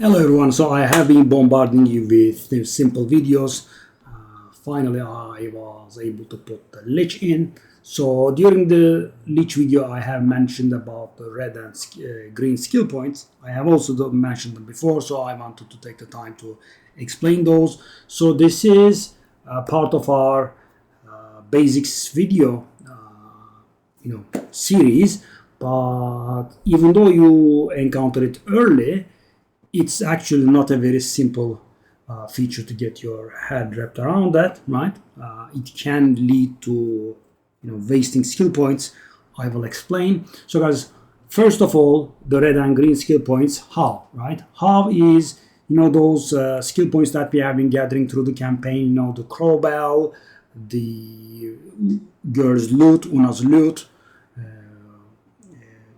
Hello everyone, so I have been bombarding you with simple videos. Finally I was able to put the Lich in. So during the Lich video I have mentioned about the red and green skill points. I have also mentioned them before, so I wanted to take the time to explain those. So this is part of our basics video series, but even though you encounter it early, it's actually not a very simple feature to get your head wrapped around that, right? It can lead to wasting skill points. I will explain. So guys, first of all, the red and green skill points, how, right? How is those skill points that we have been gathering through the campaign, the Crowbell, the girl's loot, Una's loot,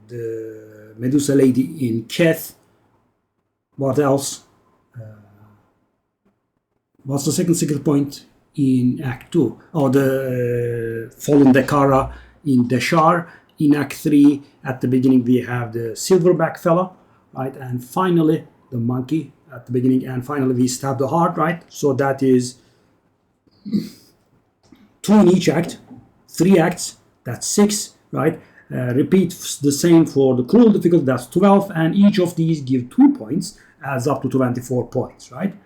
the Medusa lady in Keth. What else? What's the second skill point in Act 2? Oh, the Fallen Dekara in Deshar. In Act 3, at the beginning, we have the Silverback fella, right? And finally, the monkey at the beginning. And finally, we stab the heart, right? So that is 2 in each act, 3 acts, that's 6, right? Repeat the same for the cruel difficulty, that's 12, and each of these give 2 points, adds up to 24 points, right?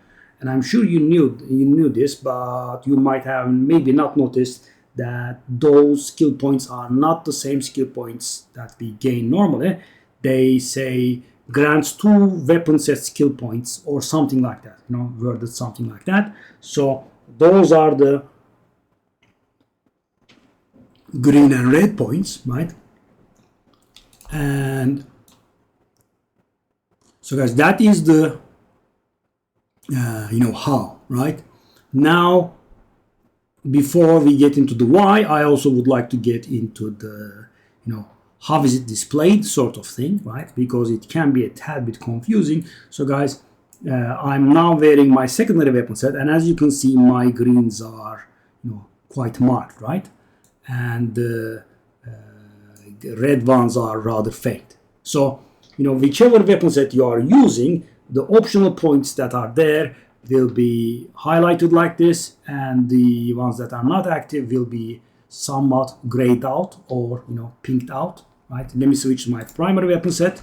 And I'm sure you knew this, but you might have maybe not noticed that those skill points are not the same skill points that we gain normally. They say grants 2 weapon set skill points or something like that, worded something like that. So those are the green and red points, right? And so guys, that is the how, right? Now, before we get into the why, I also would like to get into the how is it displayed sort of thing, right? Because it can be a tad bit confusing. So guys, I'm now wearing my secondary weapon set, and as you can see, my greens are quite marked, right? And the red ones are rather faint. So whichever weapon set you are using, the optional points that are there will be highlighted like this, and the ones that are not active will be somewhat grayed out or pinked out, right? Let me switch to my primary weapon set,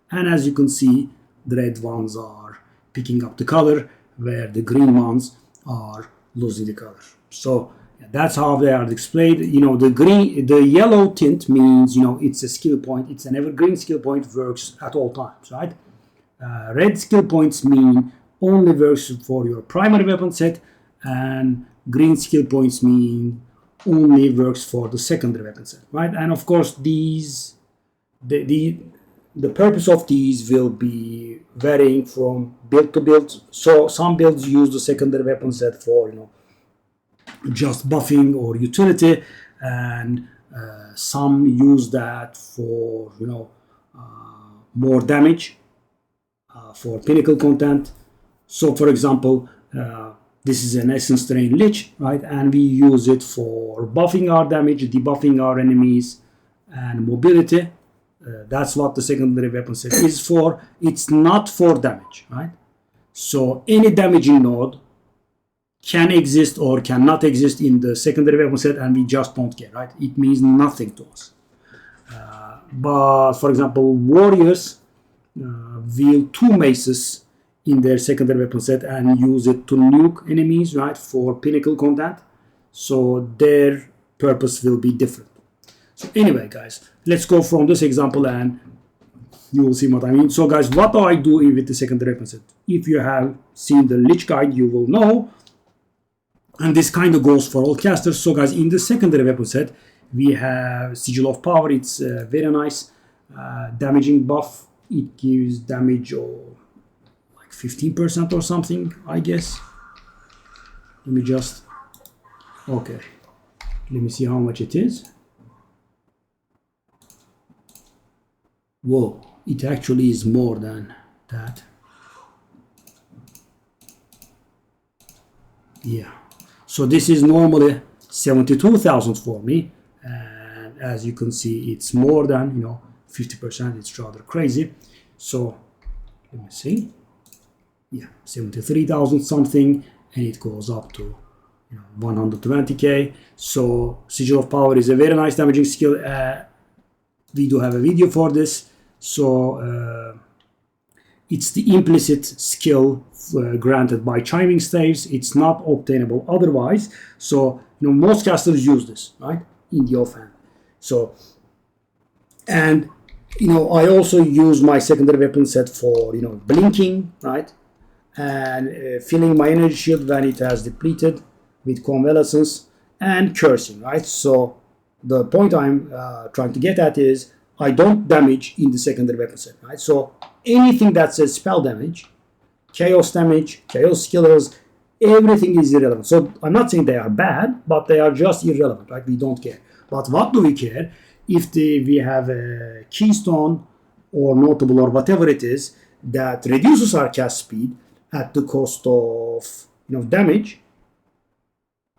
and as you can see, the red ones are picking up the color where the green ones are losing the color. So that's how they are displayed. The yellow tint means it's a skill point. It's an evergreen skill point, works at all times, right? Red skill points mean only works for your primary weapon set, and green skill points mean only works for the secondary weapon set, right? And of course, these the purpose of these will be varying from build to build. So some builds use the secondary weapon set for just buffing or utility, and some use that for more damage, for pinnacle content. So for example, this is an essence drain lich, right? And we use it for buffing our damage, debuffing our enemies, and mobility. That's what the secondary weapon set is for. It's not for damage, right? So any damaging node can exist or cannot exist in the secondary weapon set, and we just don't care, right? It means nothing to us. But for example, warriors wield 2 maces in their secondary weapon set and use it to nuke enemies, right, for pinnacle content. So their purpose will be different. So anyway, guys, let's go from this example and you will see what I mean. So guys, what do I do with the secondary weapon set? If you have seen the Lich guide, you will know. And this kind of goes for all casters. So guys, in the secondary weapon set, we have Sigil of Power. It's very nice damaging buff. It gives damage of like 15% or something, I guess. Let me just, okay. Let me see how much it is. Whoa, it actually is more than that. Yeah. So this is normally 72,000 for me, and as you can see, it's more than 50%. It's rather crazy. So let me see. yeah, 73,000 something, and it goes up to 120k. So Sigil of Power is a very nice damaging skill. We do have a video for this. So it's the implicit skill granted by chiming staves. It's not obtainable otherwise. So most casters use this, right, in the offhand. So, and I also use my secondary weapon set for blinking, right, and filling my energy shield when it has depleted with Conallescence, and cursing, right. So the point I'm trying to get at is I don't damage in the secondary weapon set, right. So anything that says spell damage, chaos skillers, everything is irrelevant. So I'm not saying they are bad, but they are just irrelevant, right? We don't care. But what do we care? If we have a keystone or notable or whatever it is that reduces our cast speed at the cost of damage.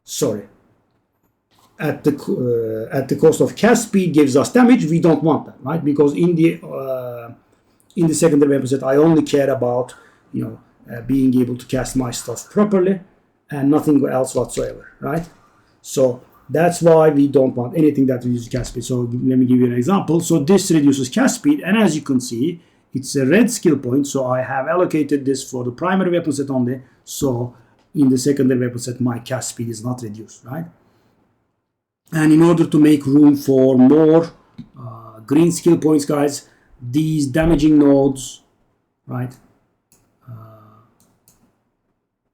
Sorry. At the cost of cast speed gives us damage. We don't want that, right? Because in the secondary weapon set, I only care about being able to cast my stuff properly and nothing else whatsoever, right? So that's why we don't want anything that reduces cast speed. So let me give you an example. So this reduces cast speed, and as you can see, it's a red skill point. So I have allocated this for the primary weapon set only. So in the secondary weapon set, my cast speed is not reduced, right? And in order to make room for more green skill points, guys, these damaging nodes, right?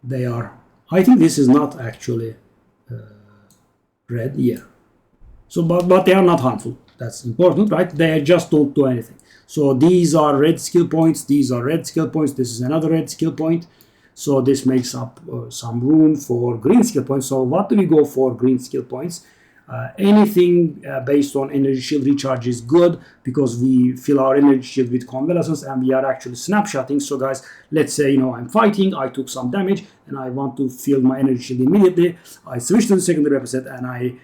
They are, I think this is not actually red, yeah. So, but they are not harmful. That's important, right? They just don't do anything. So these are red skill points. These are red skill points. This is another red skill point. So this makes up some room for green skill points. So what do we go for green skill points? Anything based on energy shield recharge is good because we fill our energy shield with Conallescence and we are actually snapshotting. So guys, let's say I'm fighting, I took some damage and I want to fill my energy shield immediately. I switch to the secondary weapon set and I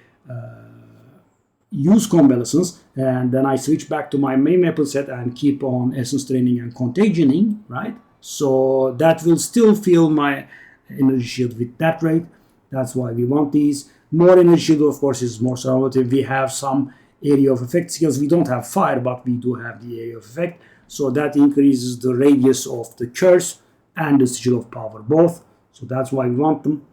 use Conallescence, and then I switch back to my main weapon set and keep on essence draining and contagioning, right? So that will still fill my energy shield with that rate. That's why we want these. More energy shield, of course, is more relative. We have some area of effect skills. We don't have fire, but we do have the area of effect. So that increases the radius of the curse and the Sigil of Power, both. So that's why we want them.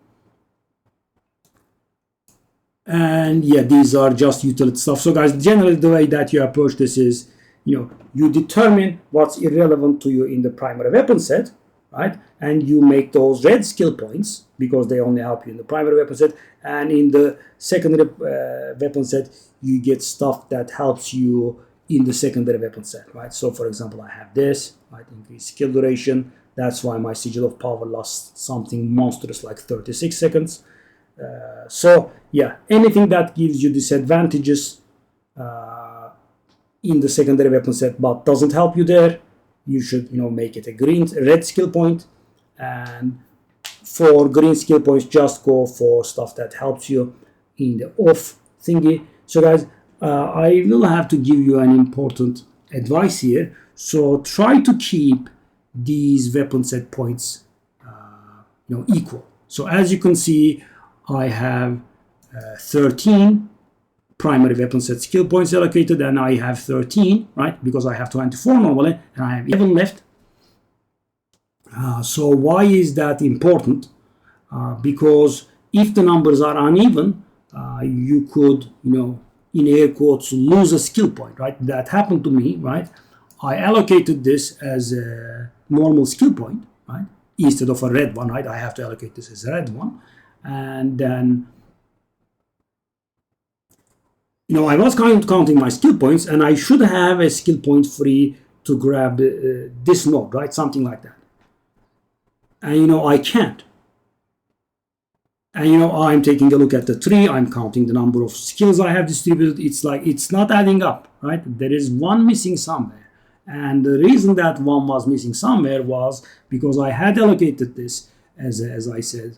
And yeah, these are just utility stuff. So guys, generally the way that you approach this is, you determine what's irrelevant to you in the primary weapon set, right? And you make those red skill points because they only help you in the primary weapon set. And in the secondary weapon set, you get stuff that helps you in the secondary weapon set, right? So for example, I have this, right? Increased skill duration. That's why my Sigil of Power lasts something monstrous like 36 seconds. So yeah, anything that gives you disadvantages in the secondary weapon set but doesn't help you there, you should make it a red skill point. And for green skill points, just go for stuff that helps you in the off thingy. So guys, I will have to give you an important advice here. So try to keep these weapon set points equal. So as you can see, I have 13 primary weapon set skill points allocated, and I have 13, right? Because I have 24 normally, and I have 11 left. So why is that important? Because if the numbers are uneven, you could, in air quotes, lose a skill point, right? That happened to me, right? I allocated this as a normal skill point, right? Instead of a red one, right? I have to allocate this as a red one. And then, I was counting my skill points, and I should have a skill point free to grab this node, right? Something like that. And, I can't. And, I'm taking a look at the tree. I'm counting the number of skills I have distributed. It's like, it's not adding up, right? There is one missing somewhere. And the reason that one was missing somewhere was because I had allocated this as I said,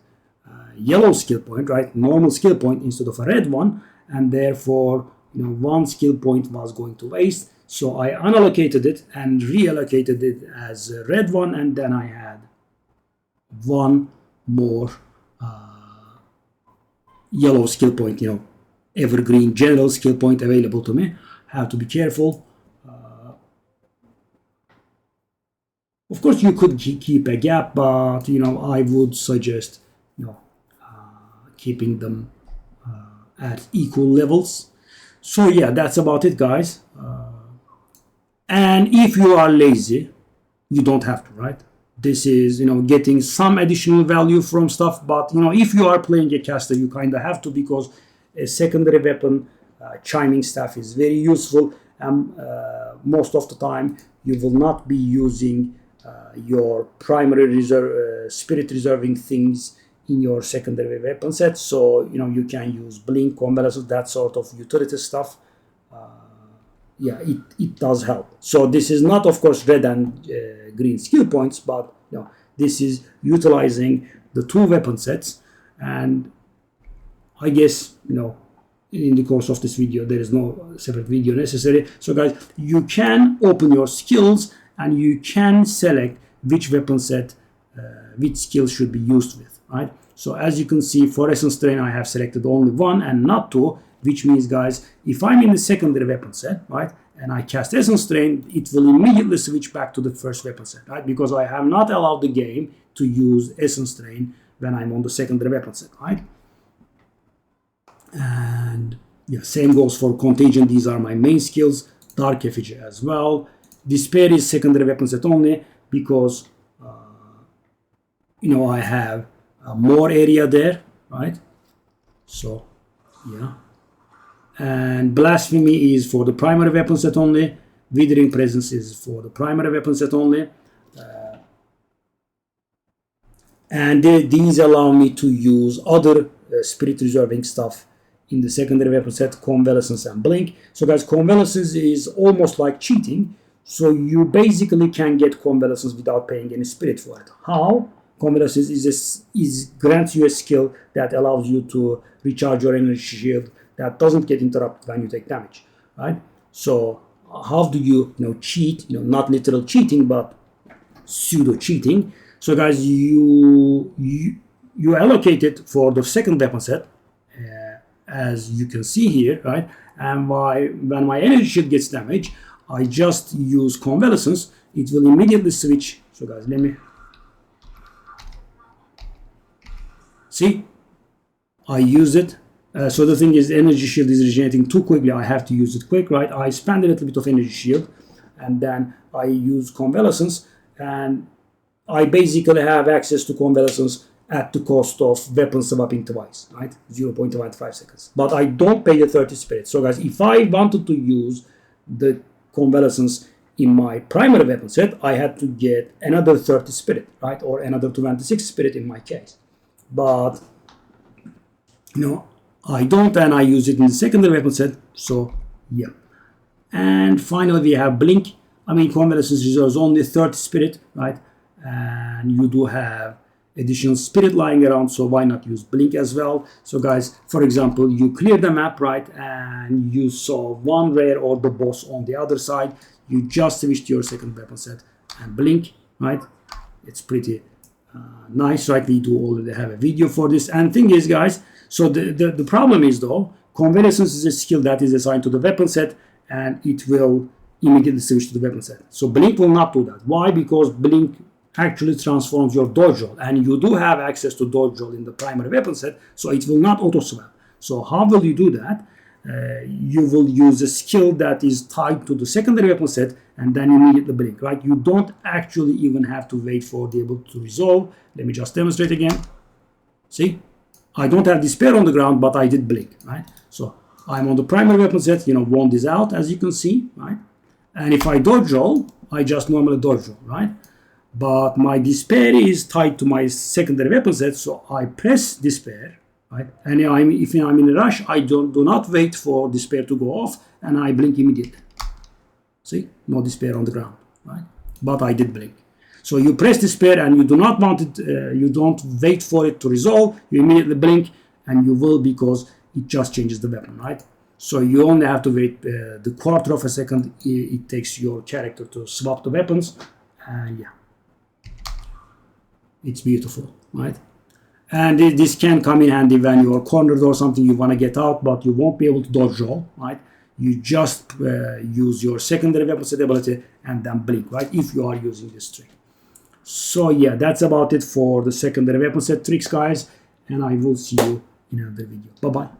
yellow skill point, right? Normal skill point instead of a red one. And therefore, one skill point was going to waste. So I unallocated it and reallocated it as a red one. And then I had one more yellow skill point, evergreen general skill point available to me. Have to be careful. Of course, you could keep a gap, but I would suggest keeping them at equal levels. So yeah, that's about it, guys. And if you are lazy, you don't have to, right? This is getting some additional value from stuff, but if you are playing a caster, you kind of have to, because a secondary weapon chiming staff is very useful, and most of the time you will not be using your primary reserve spirit reserving things in your secondary weapon set. So you can use blink, convalescence, that sort of utility stuff. Yeah, it does help. So this is not, of course, red and green skill points, but this is utilizing the two weapon sets. And I guess in the course of this video there is no separate video necessary. So guys, you can open your skills and you can select which weapon set which skill should be used with, right? So as you can see, for Essence Drain I have selected only one and not two, which means, guys, if I'm in the secondary weapon set, right, and I cast Essence Drain, it will immediately switch back to the first weapon set, right? Because I have not allowed the game to use Essence Drain when I'm on the secondary weapon set, right? And yeah, same goes for Contagion. These are my main skills. Dark Effigy as well. Despair is secondary weapon set only because I have more area there, right? So yeah. And Blasphemy is for the primary weapon set only. Withering Presence is for the primary weapon set only. And these allow me to use other spirit reserving stuff in the secondary weapon set, Convalescence and Blink. So guys, Convalescence is almost like cheating. So you basically can get Convalescence without paying any spirit for it. How? Convalescence grants you a skill that allows you to recharge your energy shield that doesn't get interrupted when you take damage, right? So how do you cheat? Not literal cheating, but pseudo cheating. So guys, you allocate it for the second weapon set, as you can see here, right? And when my energy shield gets damaged, I just use Convalescence. It will immediately switch. So guys, let me see. I use it. So the thing is, energy shield is regenerating too quickly. I have to use it quick, right? I spend a little bit of energy shield, and then I use Convalescence, and I basically have access to Convalescence at the cost of weapon swapping twice, right? 0.15 seconds. But I don't pay the 30 spirit. So guys, if I wanted to use the Convalescence in my primary weapon set, I had to get another 30 spirit, right? Or another 26 spirit in my case. But I don't, and I use it in the secondary weapon set. So yeah. And finally we have Blink. I mean, Convalescence reserves only 30 spirit, right? And you do have additional spirit lying around, so why not use Blink as well? So guys, for example, you clear the map, right, and you saw one rare or the boss on the other side. You just switch to your second weapon set and Blink, right? It's pretty nice, right? We do already have a video for this. And thing is, guys, so the problem is, though, Convalescence is a skill that is assigned to the weapon set, and it will immediately switch to the weapon set. So Blink will not do that. Why? Because Blink actually transforms your dodge roll, and you do have access to dodge roll in the primary weapon set, so it will not auto swap. So how will you do that? You will use a skill that is tied to the secondary weapon set and then immediately Blink, right? You don't actually even have to wait for the ability to resolve. Let me just demonstrate again. See, I don't have Despair on the ground, but I did Blink, right? So I'm on the primary weapon set, Wand is out, as you can see, right? And if I dodge roll, I just normally dodge roll, right? But my Despair is tied to my secondary weapon set, so I press Despair, right? And if I'm in a rush, I do not wait for Despair to go off, and I Blink immediately. See, no Despair on the ground, right? But I did Blink. So you press Despair, and you do not want it. You don't wait for it to resolve. You immediately Blink, and you will, because it just changes the weapon, right? So you only have to wait the quarter of a second it takes your character to swap the weapons, and yeah. It's beautiful, right? And this can come in handy when you're cornered or something, you want to get out, but you won't be able to dodge roll, right? You just use your secondary weapon set ability and then blink, right? If you are using this trick. So yeah, that's about it for the secondary weapon set tricks, guys. And I will see you in another video. Bye-bye.